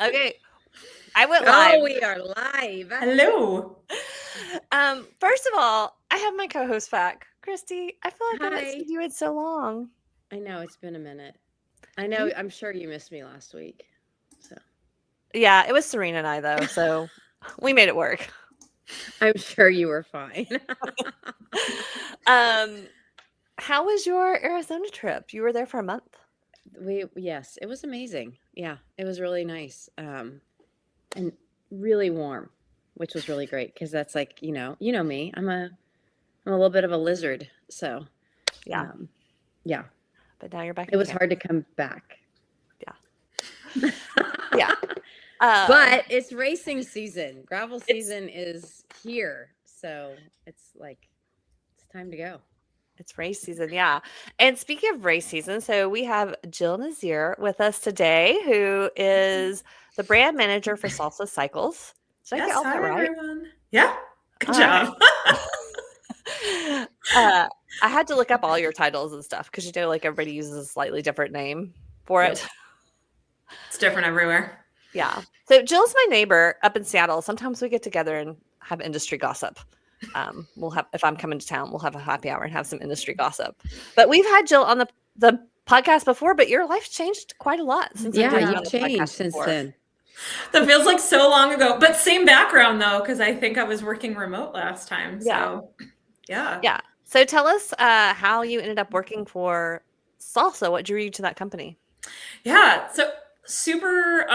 Okay, I went live. Oh, we are live. Hello. First of all, I have my co-host back, Christy. I feel like I haven't Hi. seen you in so long. I know it's been a minute. I know. I'm sure you missed me last week. So Yeah, it was Serena and I though, so we made it work. I'm sure you were fine. Um, how was your Arizona trip? You were there for a month. Yes, it was amazing. Yeah, it was really nice. And really warm, which was really great because that's like, you know me. I'm a little bit of a lizard. So, Yeah, um, yeah, but now you're back it in was camp. hard to come back. Yeah, yeah. But it's racing season. Gravel It's season is here. So it's like, it's time to go. it's race season, yeah. And speaking of race season, so we have Jill Nazeer with us today, who is the brand manager for Salsa Cycles. Did I get Yes, all that hi right? everyone. Yeah, good All right. job. I had to look up all your titles and stuff because like everybody uses a slightly different name for it. Yep, it's different everywhere. Yeah. So Jill's my neighbor up in Seattle. Sometimes we get together and have industry gossip. We'll have if I'm coming to town, we'll have a happy hour and have some industry gossip. But we've had Jill on the podcast before, but your life's changed quite a lot since I've Yeah, had you Yeah, on you've the changed podcast since before. then. that feels like so long ago, but same background though, because I think I was working remote last time. Yeah. So yeah. Yeah. So tell us how you ended up working for Salsa. What drew you to that company? Yeah, so super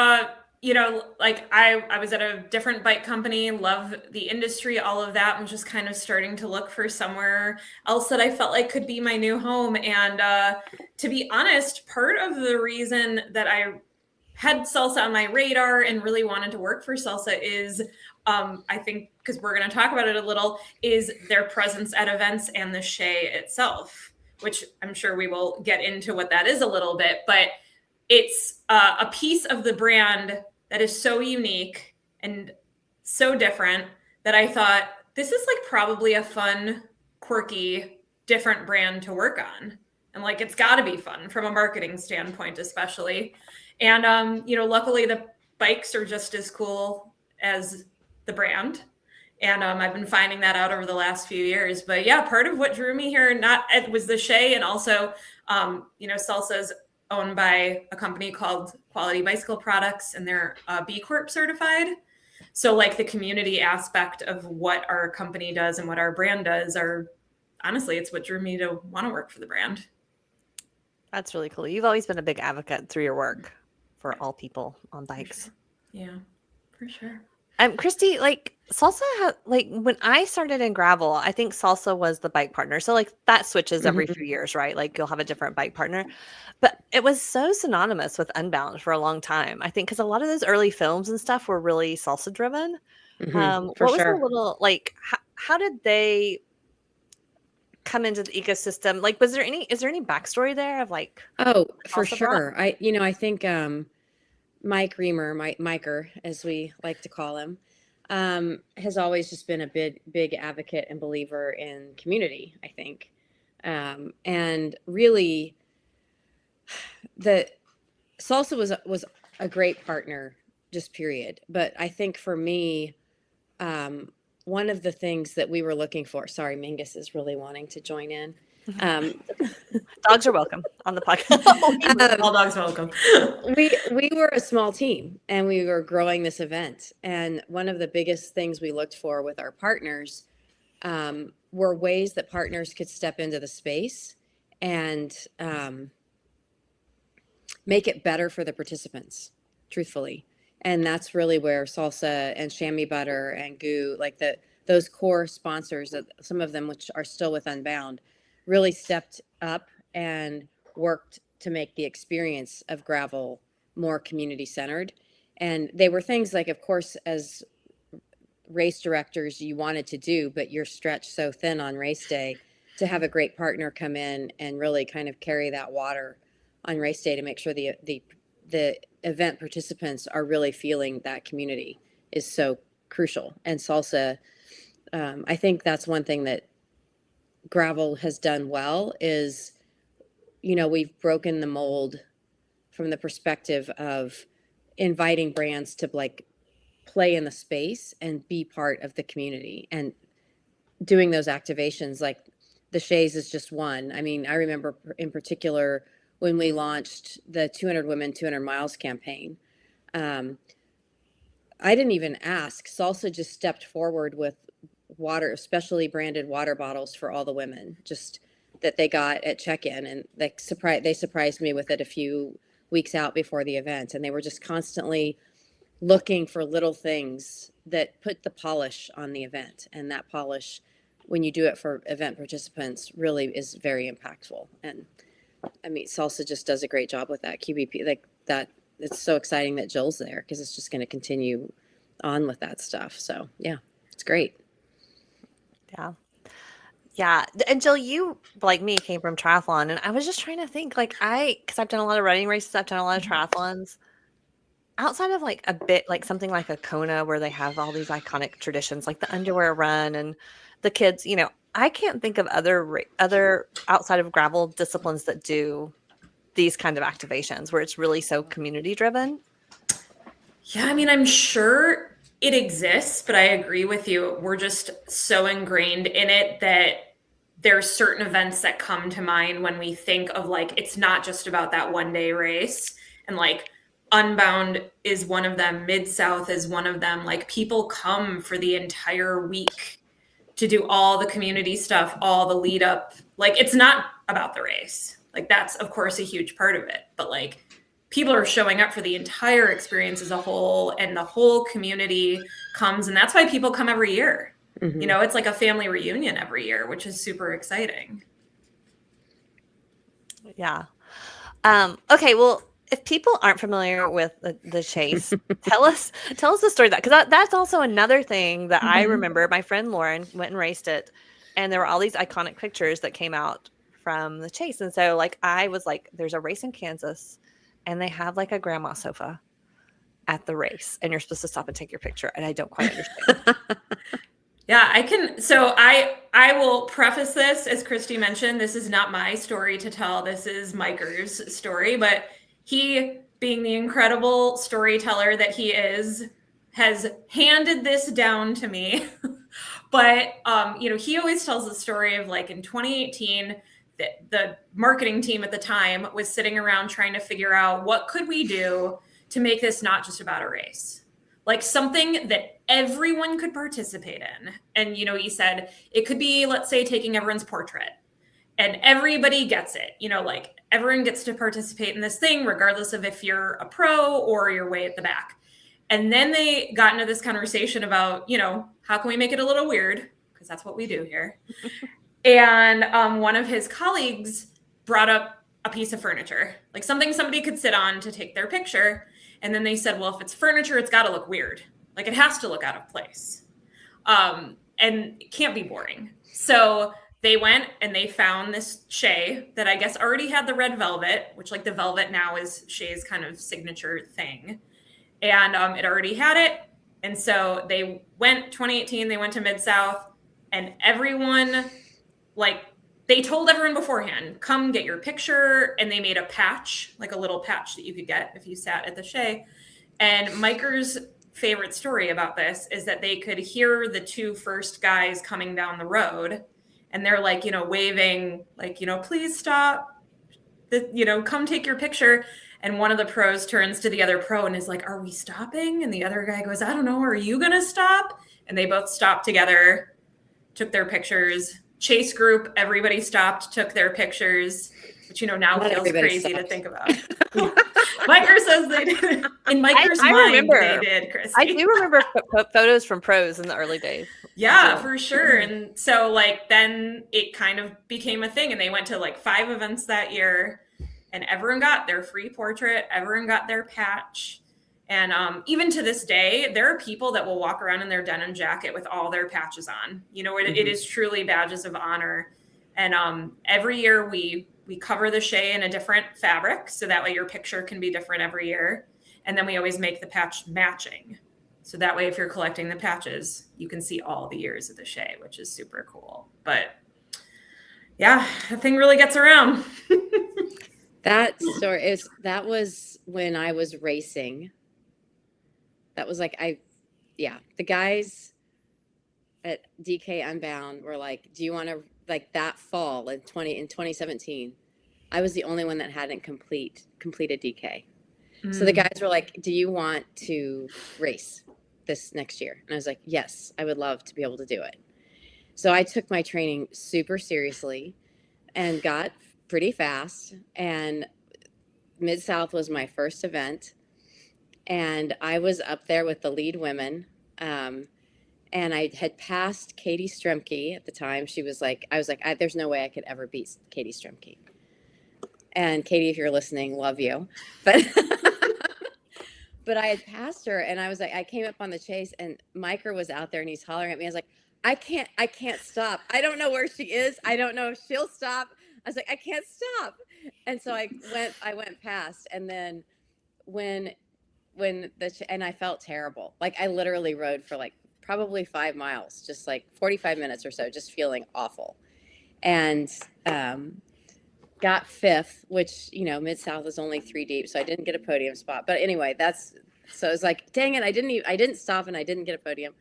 like I was at a different bike company, love the industry, all of that, and was just kind of starting to look for somewhere else that I felt like could be my new home. And to be honest, part of the reason that I had Salsa on my radar and really wanted to work for Salsa is I think because we're going to talk about it a little, is their presence at events and the Shay itself, which I'm sure we will get into what that is a little bit, but it's a piece of the brand that is so unique and so different that I thought this is like probably a fun, quirky, different brand to work on. And like it's got to be fun from a marketing standpoint, especially. And luckily the bikes are just as cool as the brand. And I've been finding that out over the last few years. But yeah, part of what drew me here it was the Shay, and also Salsa's owned by a company called Quality Bicycle Products, and they're B Corp certified. So like the community aspect of what our company does and what our brand does honestly, it's what drew me to want to work for the brand. That's really cool. You've always been a big advocate through your work for all people on bikes. Yeah, for sure. Christy, like Salsa like when I started in gravel, I think Salsa was the bike partner. So like that switches every Mhm. few years, right? Like you'll have a different bike partner. But it was so synonymous with Unbound for a long time. I think because a lot of those early films and stuff were really salsa driven. For What was the sure. little like how did they come into the ecosystem? Like is there any backstory there of like Oh, for salsa brought? sure. I think Mike Reamer, Miker, as we like to call him, has always just been a big advocate and believer in community, I think. And really, the Salsa was a great partner, just period. But I think for me, one of the things that we were looking for. Sorry, Mingus is really wanting to join in. Um, Dogs are welcome on the podcast. All dogs welcome. we were a small team and we were growing this event, and one of the biggest things we looked for with our partners were ways that partners could step into the space and make it better for the participants, truthfully. And that's really where Salsa and Chamois Butter and Goo, like those core sponsors, that some of them which are still with Unbound, really stepped up and worked to make the experience of gravel more community centered. And they were things like, of course, as race directors, you wanted to do, but you're stretched so thin on race day, to have a great partner come in and really kind of carry that water on race day to make sure the event participants are really feeling that community is so crucial. And Salsa, I think that's one thing that gravel has done well is, we've broken the mold from the perspective of inviting brands to like play in the space and be part of the community and doing those activations. Like the chaise is just one. I mean, I remember in particular when we launched the 200 Women, 200 Miles campaign. I didn't even ask. Salsa just stepped forward with water, specially branded water bottles for all the women, just that they got at check-in, and they surprised me with it a few weeks out before the event, and they were just constantly looking for little things that put the polish on the event, and that polish, when you do it for event participants, really is very impactful. And I mean, Salsa just does a great job with that. QBP, like that, it's so exciting that Jill's there because it's just going to continue on with that stuff. So yeah, it's great. Yeah. Yeah. And Jill, you, like me, came from triathlon, and I was just trying to think, like, because I've done a lot of running races, I've done a lot of triathlons. Outside of like a bit, like something like a Kona where they have all these iconic traditions, like the underwear run and the kids, you know, I can't think of other outside of gravel disciplines that do these kind of activations where it's really so community driven. Yeah, I mean, I'm sure it exists, but I agree with you. We're just so ingrained in it that there's certain events that come to mind when we think of like, it's not just about that one day race. And like Unbound is one of them. Mid-South is one of them. Like people come for the entire week to do all the community stuff, all the lead up. Like it's not about the race. Like that's of course a huge part of it, but like people are showing up for the entire experience as a whole, and the whole community comes. And that's why people come every year. Mm-hmm. You know, it's like a family reunion every year, which is super exciting. Yeah. Okay. Well, if people aren't familiar with the chaise, tell us the story of that, because that's also another thing that I remember. My friend Lauren went and raced it, and there were all these iconic pictures that came out from the chaise. And so like I was like, there's a race in Kansas, and they have like a grandma sofa at the race, and you're supposed to stop and take your picture. And I don't quite understand. Yeah, I can. So I will preface this, as Christy mentioned, this is not my story to tell. This is Miker's story, but he, being the incredible storyteller that he is, has handed this down to me. But, you know, he always tells the story of like in 2018, the marketing team at the time was sitting around trying to figure out what could we do to make this not just about a race, like something that everyone could participate in. And, you know, he said it could be, let's say, taking everyone's portrait, and everybody gets it, you know, like everyone gets to participate in this thing, regardless of if you're a pro or you're way at the back. And then they got into this conversation about, you know, how can we make it a little weird? Because that's what we do here. And one of his colleagues brought up a piece of furniture, like something somebody could sit on to take their picture. And then they said, well, if it's furniture, it's got to look weird. Like it has to look out of place. And it can't be boring. So they went and they found this chaise that I guess already had the red velvet, which like the velvet now is chaise kind of signature thing. And it already had it. And so they went 2018, they went to Mid-South, and everyone, like they told everyone beforehand, come get your picture. And they made a patch, like a little patch that you could get if you sat at the chaise. And Miker's favorite story about this is that they could hear the two first guys coming down the road, and they're like, you know, waving, like, you know, please stop, you know, come take your picture. And one of the pros turns to the other pro and is like, are we stopping? And the other guy goes, I don't know, are you going to stop? And they both stopped together, took their pictures. Chase group, everybody stopped, took their pictures, which, you know, now Not feels crazy stopped. to think about. Miker says they did. In Miker's mind, they did, Christy. I do remember photos from pros in the early days. Yeah, for sure. And so like then it kind of became a thing, and they went to like 5 events that year, and everyone got their free portrait, everyone got their patch. And even to this day, there are people that will walk around in their denim jacket with all their patches on. You know, it is truly badges of honor. And every year we cover the chaise in a different fabric, so that way your picture can be different every year. And then we always make the patch matching. So that way, if you're collecting the patches, you can see all the years of the chaise, which is super cool. But yeah, the thing really gets around. That story that was when I was racing That was like, the guys at DK Unbound were like, do you want to, like, that fall in 2017, I was the only one that hadn't completed DK. So the guys were like, do you want to race this next year? And I was like, yes, I would love to be able to do it. So I took my training super seriously and got pretty fast. And Mid-South was my first event. And I was up there with the lead women. And I had passed Katie Stremke at the time. She was like, there's no way I could ever beat Katie Stremke. And Katie, if you're listening, love you. But but I had passed her, and I was like, I came up on the chase, and Micah was out there, and he's hollering at me. I was like, I can't stop. I don't know where she is. I don't know if she'll stop. I was like, I can't stop. And so I went past, and then when and I felt terrible. Like, I literally rode for like probably 5 miles, just like 45 minutes or so, just feeling awful. And got fifth, which, Mid-South is only 3 deep, so I didn't get a podium spot. But anyway, so it was like, dang it, I didn't stop, and I didn't get a podium.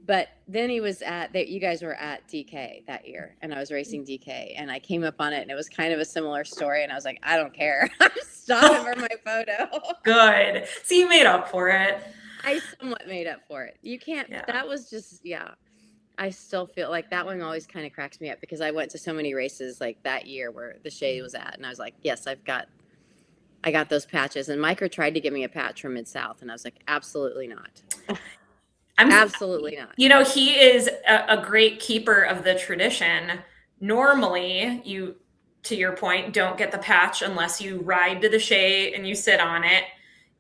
But then you guys were at DK that year, and I was racing DK, and I came up on it, and it was kind of a similar story, and I was like, I don't care. I'm stopping for my photo. Good. So you made up for it. I somewhat made up for it. You can't, that was just, I still feel like that one always kind of cracks me up, because I went to so many races like that year where the chaise was at, and I was like, yes, I got those patches. And Micah tried to give me a patch from Mid-South, and I was like, absolutely not. Absolutely not. He is a great keeper of the tradition. Normally, you, to your point, don't get the patch unless you ride to the chaise and you sit on it.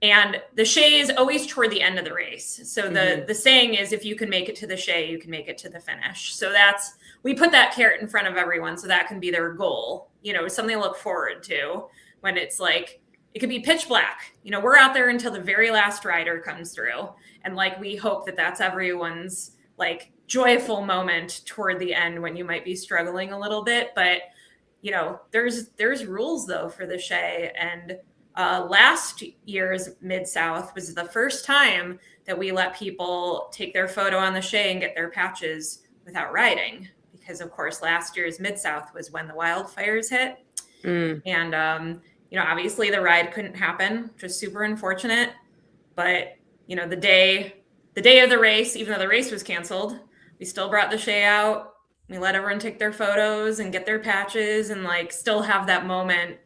And the chaise is always toward the end of the race. So the saying is, if you can make it to the chaise, you can make it to the finish. So we put that carrot in front of everyone, so that can be their goal, something to look forward to when it's like, it could be pitch black. We're out there until the very last rider comes through. And like, we hope that that's everyone's like joyful moment toward the end when you might be struggling a little bit. But, there's rules though for the chaise. And last year's Mid-South was the first time that we let people take their photo on the chaise and get their patches without riding. Because of course, last year's Mid-South was when the wildfires hit. And, obviously the ride couldn't happen, which was super unfortunate. But, the day of the race, even though the race was canceled, we still brought the chaise out. We let everyone take their photos and get their patches and like still have that moment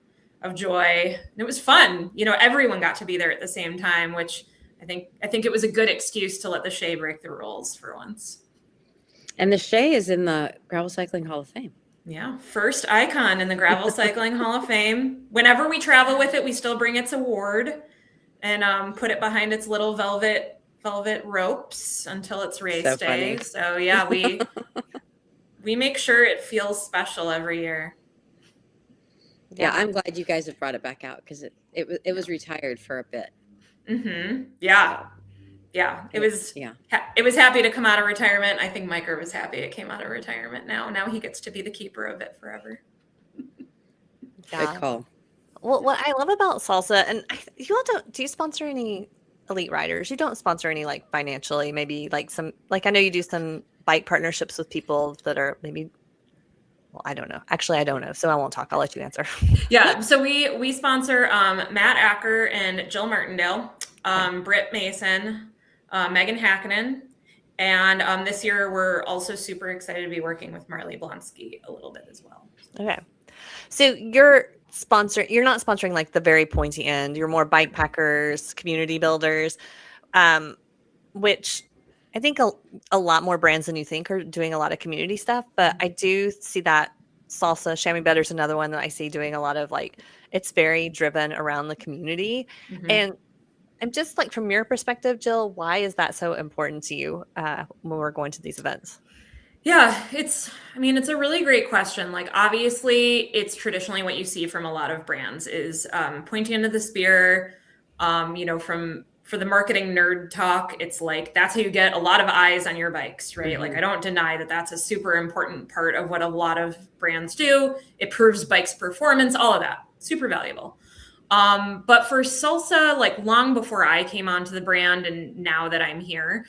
of joy. And it was fun. Everyone got to be there at the same time, which I think it was a good excuse to let the chaise break the rules for once. And the chaise is in the Gravel Cycling Hall of Fame. Yeah, first icon in the Gravel Cycling Hall of Fame. Whenever we travel with it, we still bring its award and put it behind its little velvet ropes until it's race day. Funny. So yeah, we make sure it feels special every year. Yeah, I'm glad you guys have brought it back out, because it was retired for a bit. Yeah. It was happy to come out of retirement. I think Micah was happy it came out of retirement. Now he gets to be the keeper of it forever. Good call. Well, what I love about Salsa, and you all do you sponsor any elite riders? You don't sponsor any like financially, maybe like some, like I know you do some bike partnerships with people that are maybe, well, I don't know. Actually, I don't know. So I won't talk. I'll let you answer. Yeah. So we sponsor Matt Acker and Jill Martindale, Britt Mason, Megan Hakkinen. And this year we're also super excited to be working with Marley Blonsky a little bit as well. Okay. So you're not sponsoring like the very pointy end. You're more bike packers, community builders, which I think a lot more brands than you think are doing a lot of community stuff. But I do see that Salsa, Chamois Better's another one that I see doing a lot of like, it's very driven around the community. And I'm just like, from your perspective, Jill, why is that so important to you when we're going to these events? Yeah, it's a really great question. Like, obviously, it's traditionally what you see from a lot of brands is pointy end of the spear. For the marketing nerd talk, it's like, that's how you get a lot of eyes on your bikes, right? Like, I don't deny that that's a super important part of what a lot of brands do. It proves bikes' performance, all of that, super valuable. But for salsa, like long before I came onto the brand and now that I'm here,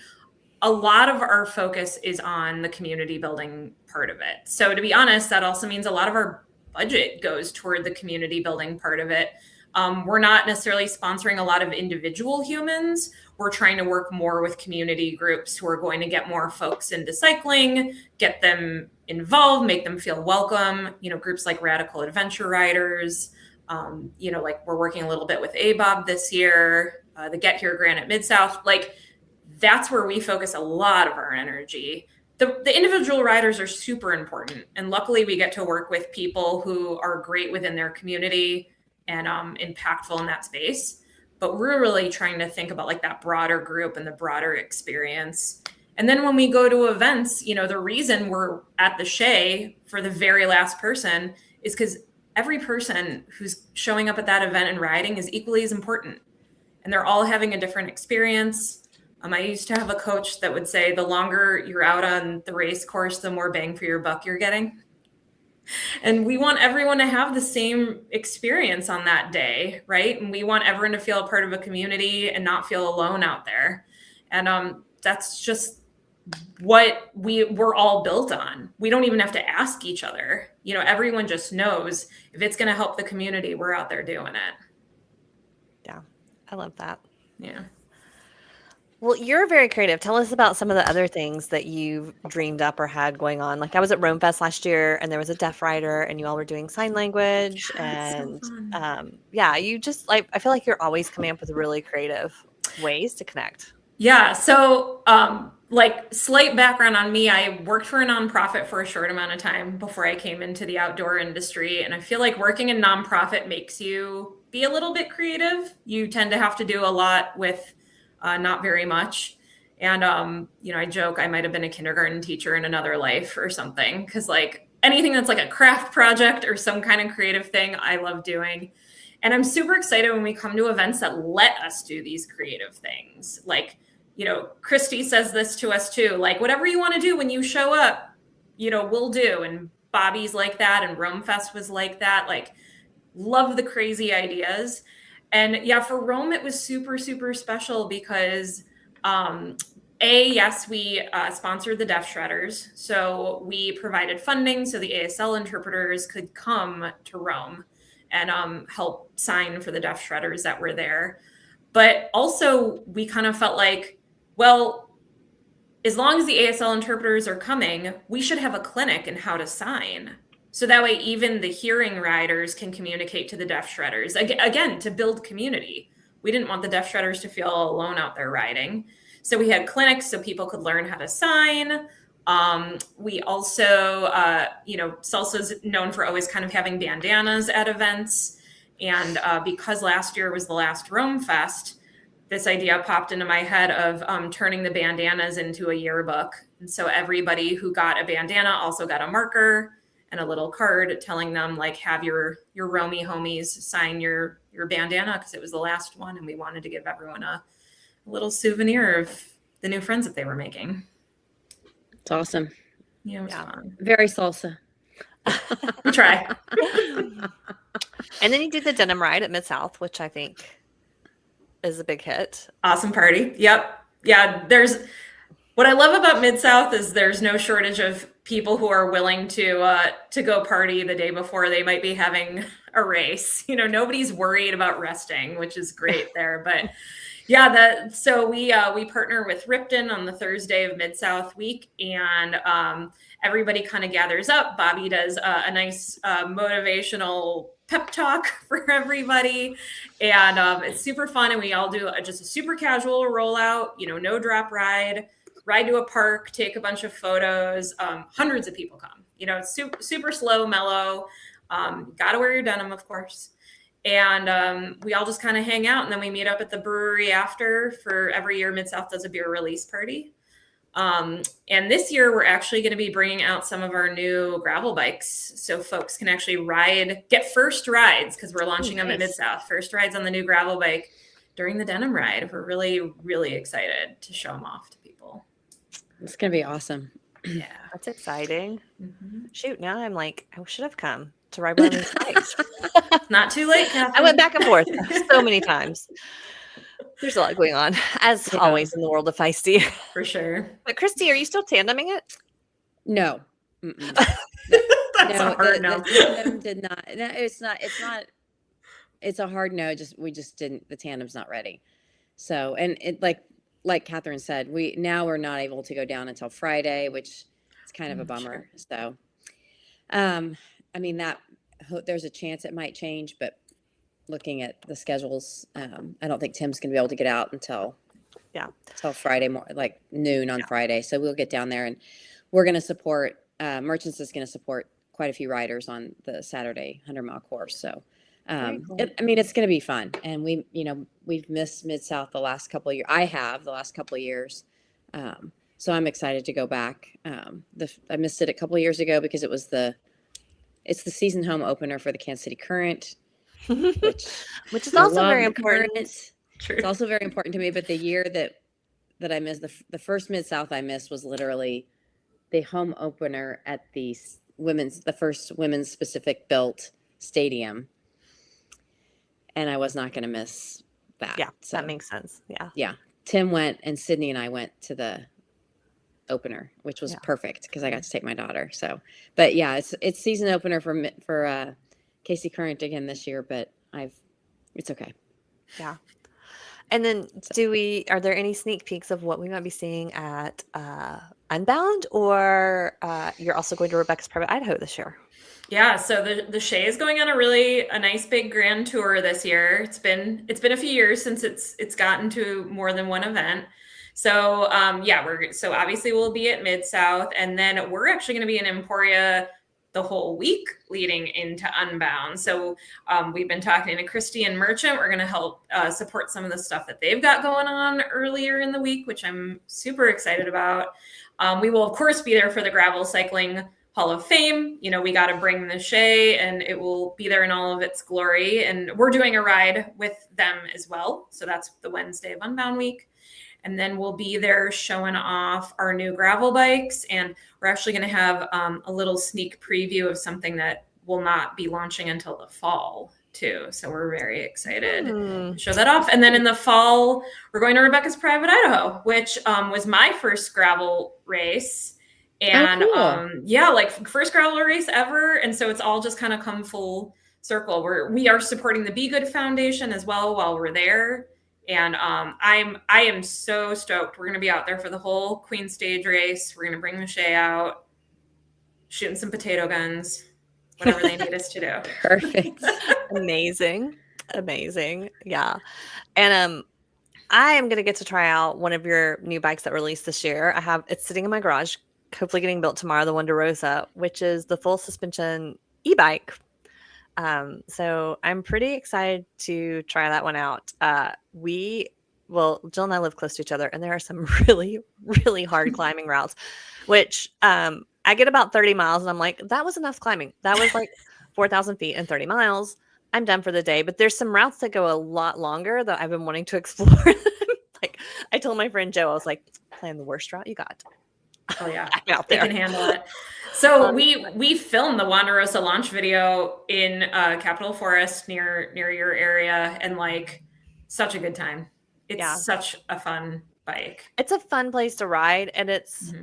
a lot of our focus is on the community building part of it. So to be honest, that also means a lot of our budget goes toward the community building part of it. We're not necessarily sponsoring a lot of individual humans. We're trying to work more with community groups who are going to get more folks into cycling, get them involved, make them feel welcome. Groups like Radical Adventure Riders. Like we're working a little bit with ABOB this year, the Get Here Grant at Mid-South. Like that's where we focus a lot of our energy. The individual riders are super important. And luckily we get to work with people who are great within their community and impactful in that space. But we're really trying to think about like that broader group and the broader experience. And then when we go to events, the reason we're at the Chaise for the very last person is because every person who's showing up at that event and riding is equally as important. And they're all having a different experience. I used to have a coach that would say, the longer you're out on the race course, the more bang for your buck you're getting. And we want everyone to have the same experience on that day, right? And we want everyone to feel a part of a community and not feel alone out there. And that's just what we're all built on. We don't even have to ask each other. Everyone just knows if it's going to help the community, we're out there doing it. Yeah, I love that. Yeah. Well, you're very creative. Tell us about some of the other things that you've dreamed up or had going on. Like I was at Rome Fest last year and there was a deaf rider and you all were doing sign language. Yeah, And so fun. you just like, I feel like you're always coming up with really creative ways to connect. Yeah. So, like slight background on me, I worked for a nonprofit for a short amount of time before I came into the outdoor industry. And I feel like working in nonprofit makes you be a little bit creative. You tend to have to do a lot with not very much. And, I joke I might have been a kindergarten teacher in another life or something. Cause like anything that's like a craft project or some kind of creative thing, I love doing. And I'm super excited when we come to events that let us do these creative things. Like, Christy says this to us too, like whatever you want to do when you show up, we'll do. And Bobby's like that. And Rome Fest was like that. Like love the crazy ideas. And yeah, for Rome, it was super, super special because yes, we sponsored the Deaf Shredders. So we provided funding so the ASL interpreters could come to Rome and help sign for the Deaf Shredders that were there. But also we kind of felt like, well, as long as the ASL interpreters are coming, we should have a clinic in how to sign. So that way, even the hearing riders can communicate to the Deaf Shredders. Again, to build community. We didn't want the Deaf Shredders to feel alone out there riding. So we had clinics so people could learn how to sign. We also, Salsa's known for always kind of having bandanas at events. And because last year was the last Rome Fest, this idea popped into my head of turning the bandanas into a yearbook. And so everybody who got a bandana also got a marker and a little card telling them like, have your Romy homies sign your bandana because it was the last one. And we wanted to give everyone a little souvenir of the new friends that they were making. It's awesome. Yeah, it was fun. Very salsa. We try. And then you did the denim ride at Mid-South, which I think is a big hit. Awesome party. Yep. Yeah. What I love about Mid-South is there's no shortage of people who are willing to go party the day before they might be having a race. Nobody's worried about resting, which is great there. But yeah, so we partner with Ripton on the Thursday of Mid-South week, and everybody kind of gathers up. Bobby does a nice motivational pep talk for everybody, and it's super fun. And we all do just a super casual rollout, no drop ride to a park, take a bunch of photos. Hundreds of people come. It's super slow, mellow. Got to wear your denim, of course. And we all just kind of hang out, and then we meet up at the brewery after. For every year, Mid-South does a beer release party. And this year we're actually going to be bringing out some of our new gravel bikes so folks can actually get first rides, because we're launching them at Mid-South. First rides on the new gravel bike during the denim ride. We're really, really excited to show them off to people. It's going to be awesome. Yeah. That's exciting. Mm-hmm. Shoot, now I'm like, I should have come. to ride one of these bikes. Not too late, I Catherine. went back and forth so many times. There's a lot going on, as Yeah. always in the world of feisty. For sure. But Christy, are you still tandeming it? No. Mm-mm. That's a hard no. The tandem did not. No, it's not. It's a hard no. We just didn't. The tandem's not ready. So, and it like Catherine said, we're not able to go down until Friday, which is kind of a bummer. Sure. So, I mean there's a chance it might change, but looking at the schedules, I don't think Tim's gonna be able to get out until Friday like noon on Friday. So we'll get down there, and we're gonna support. Merchants is gonna support quite a few riders on the Saturday 100-mile course. So. Cool. It's going to be fun. And we've missed Mid-South the last couple of years. I have the last couple of years. So I'm excited to go back. I missed it a couple of years ago because it's the season home opener for the Kansas City Current, which is also very important. True. It's also very important to me. But the year that I missed, the first Mid-South I missed was literally the home opener at the first women's specific built stadium. And I was not going to miss that. Yeah, so, that makes sense. Yeah. Yeah. Tim went, and Sydney and I went to the opener, which was perfect because I got to take my daughter. So, but yeah, it's season opener for KC Current again this year, but it's okay. Yeah. And then are there any sneak peeks of what we might be seeing at Unbound, or you're also going to Rebecca's Private Idaho this year? Yeah, so the chaise is going on a nice big grand tour this year. It's been a few years since it's gotten to more than one event. So so obviously we'll be at Mid-South, and then we're actually going to be in Emporia the whole week leading into Unbound. So we've been talking to Christy and Merchant. We're going to help support some of the stuff that they've got going on earlier in the week, which I'm super excited about. We will of course be there for the Gravel Cycling Hall of Fame. We got to bring the chaise, and it will be there in all of its glory. And we're doing a ride with them as well. So that's the Wednesday of Unbound week. And then we'll be there showing off our new gravel bikes. And we're actually going to have a little sneak preview of something that will not be launching until the fall too. So we're very excited to show that off. And then in the fall, we're going to Rebecca's Private Idaho, which was my first gravel race. And cool. First gravel race ever. And so it's all just kind of come full circle. We are supporting the Be Good Foundation as well while we're there. And I am so stoked. We're going to be out there for the whole Queen Stage race. We're going to bring the chaise out, shooting some potato guns, whatever they need us to do. Perfect. Amazing. Yeah. And I am going to get to try out one of your new bikes that released this year. It's sitting in my garage, hopefully getting built tomorrow, the Wonder Rosa, which is the full suspension e-bike. So I'm pretty excited to try that one out. Jill and I live close to each other, and there are some really, really hard climbing routes, which I get about 30 miles and I'm like, that was enough climbing. That was like 4,000 feet and 30 miles. I'm done for the day. But there's some routes that go a lot longer that I've been wanting to explore. Like I told my friend Joe, I was like, plan the worst route you got. Oh yeah, I'm out there. They can handle it. So we filmed the Wanderosa launch video in Capitol Forest near your area, and such a good time. It's such a fun bike. It's a fun place to ride, and it's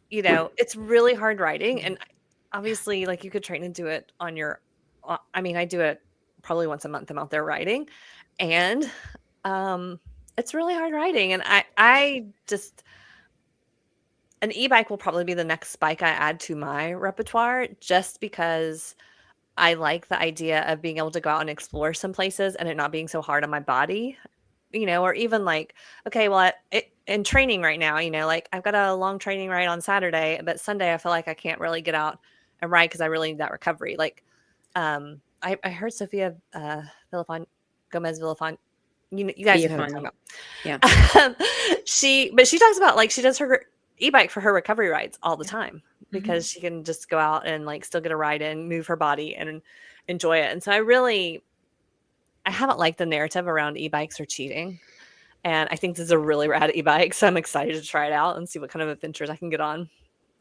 it's really hard riding, and obviously you could train and do it on your. I do it probably once a month. I'm out there riding, and it's really hard riding, and I just. An e-bike will probably be the next bike I add to my repertoire, just because I like the idea of being able to go out and explore some places and it not being so hard on my body, or even in training right now, I've got a long training ride on Saturday, but Sunday I feel like I can't really get out and ride because I really need that recovery. I heard Sophia Gomez Villafon. You guys know what I'm talking about. Yeah. She talks about she does her e-bike for her recovery rides all the time because she can just go out and still get a ride in, move her body and enjoy it. And so I haven't liked the narrative around e-bikes or cheating. And I think this is a really rad e-bike. So I'm excited to try it out and see what kind of adventures I can get on.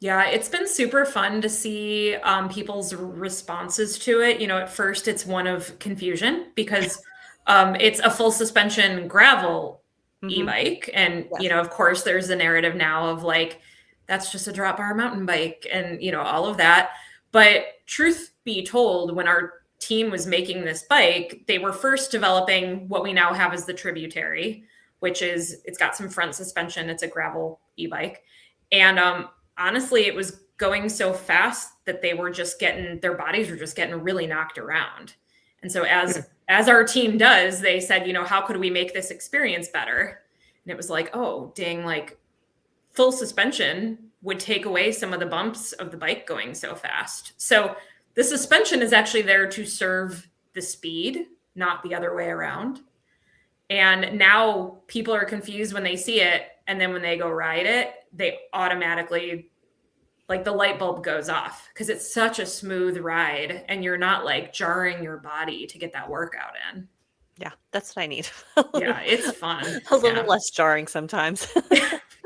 Yeah, it's been super fun to see people's responses to it. At first it's one of confusion because it's a full suspension gravel Mhm. e-bike. And, Yes. of course, there's the narrative now of like, that's just a drop bar mountain bike and, all of that. But truth be told, when our team was making this bike, they were first developing what we now have as the Tributary, which is it's got some front suspension. It's a gravel e-bike. And honestly, it was going so fast that their bodies were just getting really knocked around. And so as our team does, they said, how could we make this experience better? And it was like, oh, dang, like full suspension would take away some of the bumps of the bike going so fast. So the suspension is actually there to serve the speed, not the other way around. And now people are confused when they see it. And then when they go ride it, they automatically, like, the light bulb goes off because it's such a smooth ride and you're not like jarring your body to get that workout in. Yeah, that's what I need. Yeah, it's fun. A little Yeah. less jarring sometimes.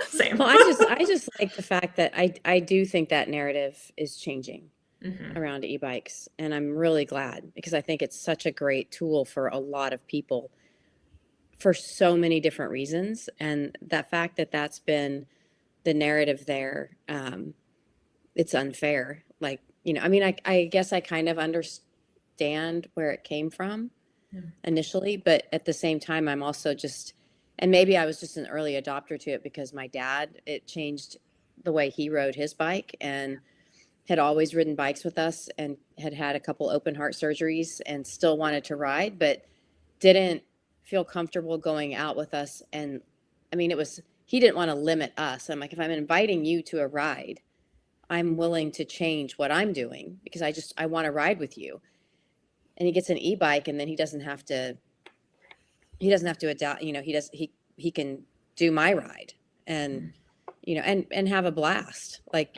Same. Well, I just like the fact that I do think that narrative is changing Mhm. around e-bikes, and I'm really glad because I think it's such a great tool for a lot of people for so many different reasons, and that fact that that's been the narrative there, it's unfair. Like, I mean, I guess I kind of understand where it came from Yeah. initially, but at the same time, I'm also just, and maybe I was just an early adopter to it because my dad, it changed the way he rode his bike and had always ridden bikes with us and had had a couple open heart surgeries and still wanted to ride, but didn't feel comfortable going out with us. And I mean, he didn't want to limit us. I'm like, if I'm inviting you to a ride, I'm willing to change what I'm doing because I want to ride with you. And he gets an e-bike and then he doesn't have to adapt, he can do my ride and, and have a blast. Like,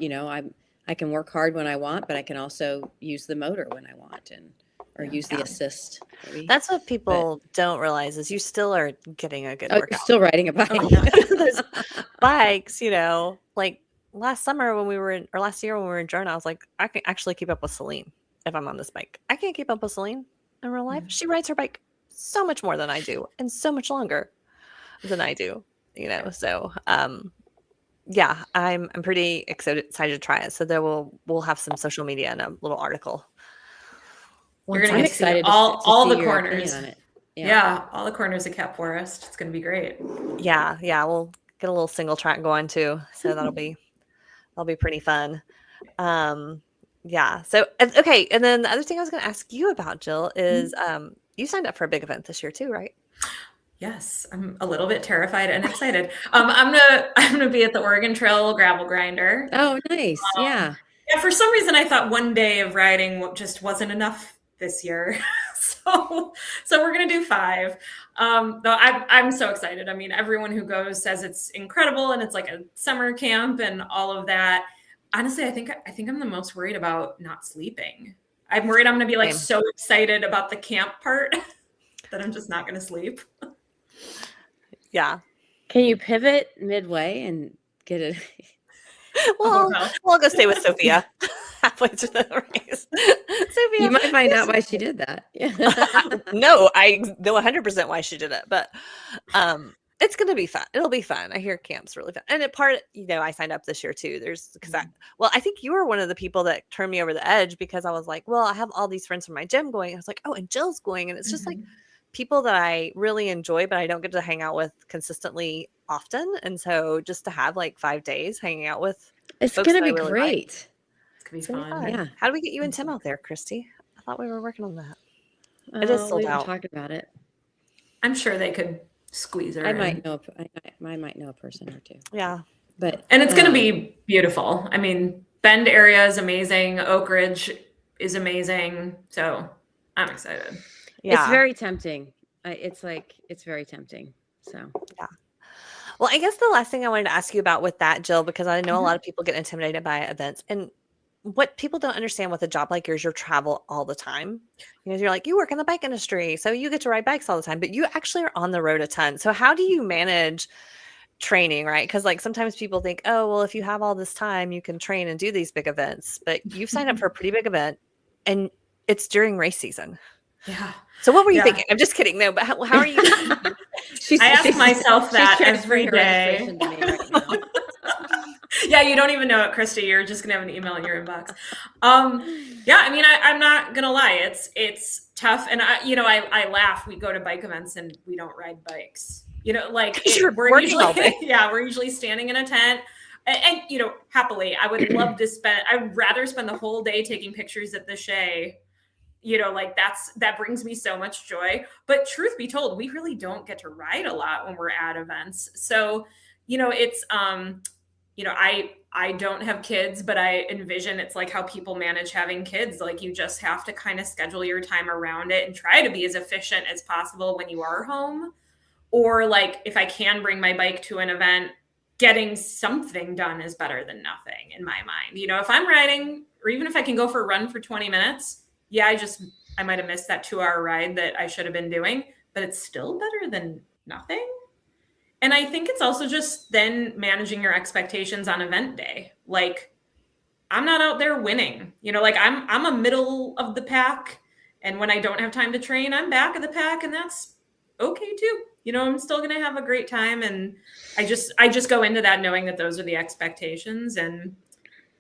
I can work hard when I want, but I can also use the motor when I want or use the assist. Maybe. That's what people don't realize is you still are getting a good You're workout. still riding a bike. Those bikes, like last summer when we were or last year when we were in Jordan, I was like, I can actually keep up with Celine if I'm on this bike. I can't keep up with Celine in real life. She rides her bike so much more than I do and so much longer than I do, So yeah, I'm pretty excited to try it. So we'll have some social media and a little article. You're gonna I'm get to see excited all see the your corners. opinion on it. Yeah, all the corners of Cap Forest. It's gonna be great. Yeah, we'll get a little single track going too. So that'll be pretty fun. Yeah. So okay, and then the other thing I was going to ask you about, Jill, is you signed up for a big event this year too, right? Yes, I'm a little bit terrified and excited. I'm gonna be at the Oregon Trail Gravel Grinder. Oh, nice. Yeah. Yeah, for some reason I thought one day of riding just wasn't enough this year. So we're gonna do 5. Though I'm so excited. I mean, everyone who goes says it's incredible and it's like a summer camp and all of that. Honestly, I think I'm the most worried about not sleeping. I'm worried I'm gonna be like so excited about the camp part that I'm just not gonna sleep. Yeah. Can you pivot midway and get it? Well, we'll go stay with Sophia halfway through the race. Sophia, You might find out why she did that. No, I know 100% why she did it, but it's going to be fun. It'll be fun. I hear camp's really fun. And I signed up this year too. I think you were one of the people that turned me over the edge because I was like, well, I have all these friends from my gym going. I was like, oh, and Jill's going. And it's just like people that I really enjoy, but I don't get to hang out with consistently often. And so just to have like 5 days hanging out with it's going to be really great. It's gonna be fun. Yeah. How do we get you and Tim out there, Christy? I thought we were working on that. It is sold out. Talking about it. I'm sure they could squeeze her. I might know a person or two. Yeah. And it's going to be beautiful. I mean, Bend area is amazing. Oak Ridge is amazing. So I'm excited. Yeah. It's very tempting. It's very tempting. So yeah. Well, I guess the last thing I wanted to ask you about with that, Jill, because I know a lot of people get intimidated by events, and what people don't understand with a job like yours, you travel all the time. You're like, you work in the bike industry, so you get to ride bikes all the time, but you actually are on the road a ton. So how do you manage training, right? Because like sometimes people think, oh, well, if you have all this time, you can train and do these big events. But you've signed up for a pretty big event, and it's during race season. Yeah. So what were you Yeah. thinking? I'm just kidding. No, but how are you? I ask myself that transferring every her day. registration to me right now. Yeah, you don't even know it, Krista. You're just gonna have an email in your inbox. Yeah, I mean, I'm not gonna lie. It's tough, and I laugh. We go to bike events and we don't ride bikes. Like You're we're working all usually day. we're usually standing in a tent. And happily, I would love to spend. I'd rather spend the whole day taking pictures at the chaise. Like that brings me so much joy. But truth be told, we really don't get to ride a lot when we're at events. So, it's I don't have kids, but I envision it's like how people manage having kids. Like you just have to kind of schedule your time around it and try to be as efficient as possible when you are home. Or like if I can bring my bike to an event, getting something done is better than nothing in my mind. If I'm riding, or even if I can go for a run for 20 minutes, yeah, I might have missed that 2-hour ride that I should have been doing, but it's still better than nothing. And I think it's also just then managing your expectations on event day. Like I'm not out there winning, like I'm a middle of the pack. And when I don't have time to train, I'm back of the pack, and that's okay too. I'm still going to have a great time. And I just go into that knowing that those are the expectations, and,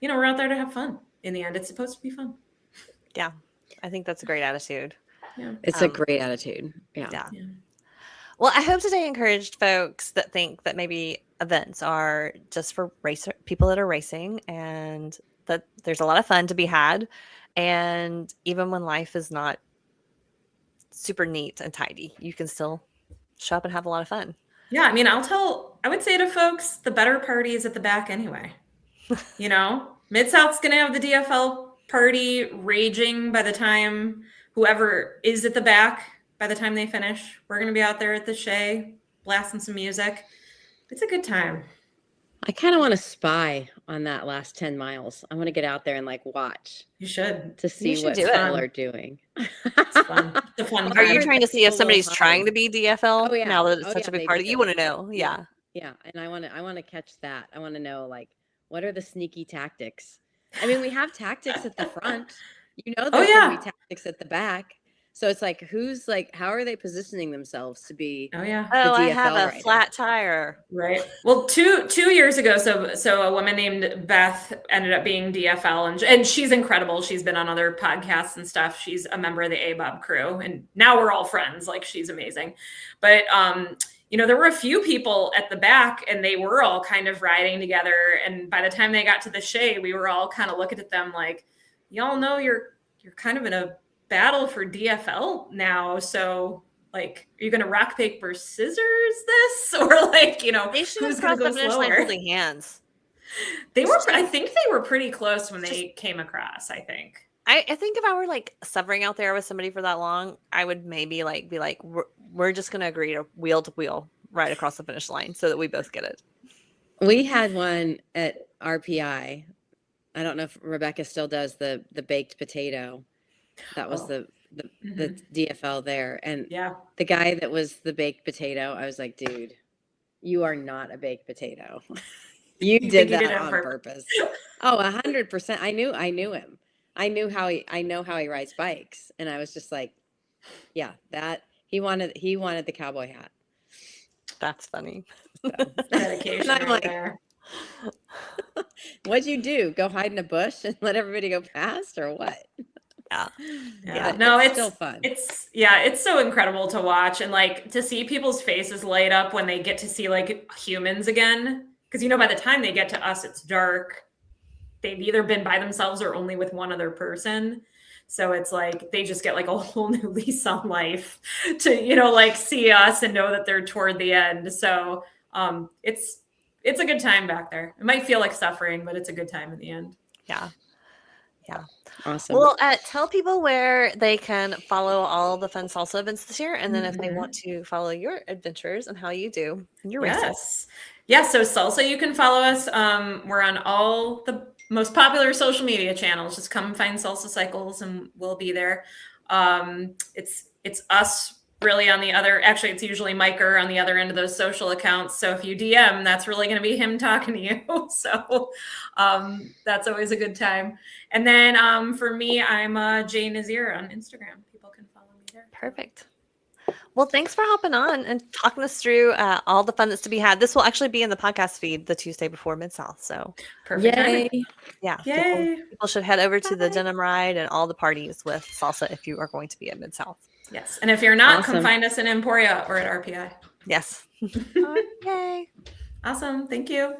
we're out there to have fun. In the end, it's supposed to be fun. Yeah. I think that's a great attitude. Yeah. It's a great attitude. Yeah. Well, I hope today encouraged folks that think that maybe events are just for people that are racing, and that there's a lot of fun to be had. And even when life is not super neat and tidy, you can still show up and have a lot of fun. Yeah. I mean, I would say to folks, the better party is at the back anyway. Mid-South's going to have the DFL party raging by the time whoever is at the back, by the time they finish. We're going to be out there at the chaise blasting some music. It's a good time. I kind of want to spy on that last 10 miles. I want to get out there and like watch. You should. To see what people are doing. It's fun. It's a fun Are you time. trying to see if somebody's trying to be DFL now that it's such a big party? You want to know. Yeah. Yeah. And I want to catch that. I want to know, like, what are the sneaky tactics? I mean, we have tactics at the front. There's going to be tactics at the back. So it's like, how are they positioning themselves to be? Oh yeah. Oh, I have a flat tire. Right. Well, two years ago, so a woman named Beth ended up being DFL, and she's incredible. She's been on other podcasts and stuff. She's a member of the ABOB crew, and now we're all friends. Like she's amazing. But there were a few people at the back, and they were all kind of riding together. And by the time they got to the chaise, we were all kind of looking at them like, y'all know you're kind of in a battle for DFL now. So like, are you going to rock, paper, scissors this? Or like, they should have crossed the finish line holding hands. I think they were pretty close when they came across, I think. I think if I were like suffering out there with somebody for that long, I would maybe like be like, we're just going to agree to wheel right across the finish line so that we both get it. We had one at RPI. I don't know if Rebecca still does the baked potato. That was the DFL there. And the guy that was the baked potato, I was like, dude, you are not a baked potato. You did that on purpose. Oh, 100%. I knew him. I know how he rides bikes. And I was just like, yeah, that he wanted the cowboy hat. That's funny. So, dedication. And I'm like, there. What'd you do? Go hide in a bush and let everybody go past, or what? Yeah. No, it's still fun. It's so incredible to watch, and like to see people's faces light up when they get to see like humans again. Because by the time they get to us, it's dark. They've either been by themselves or only with one other person. So it's like they just get like a whole new lease on life to, like see us and know that they're toward the end. So it's a good time back there. It might feel like suffering, but it's a good time in the end. Yeah. Yeah. Awesome. Well, tell people where they can follow all the fun salsa events this year. And then if they want to follow your adventures and how you do in your races. Yeah. So Salsa, you can follow us. We're on all the most popular social media channels. Just come find Salsa Cycles and we'll be there. It's us really on the other, actually it's usually Miker on the other end of those social accounts. So if you DM, that's really going to be him talking to you. So that's always a good time. And then for me, I'm Jill Nazeer on Instagram. People can follow me there. Perfect. Well, thanks for hopping on and talking us through all the fun that's to be had. This will actually be in the podcast feed the Tuesday before Mid-South. So Perfect timing. yeah, Yay. people should head over to the Bye. denim ride and all the parties with Salsa if you are going to be at Mid-South. Yes. And if you're not, Awesome. come find us in Emporia or at RPI. Yes. Yay. Awesome. Thank you.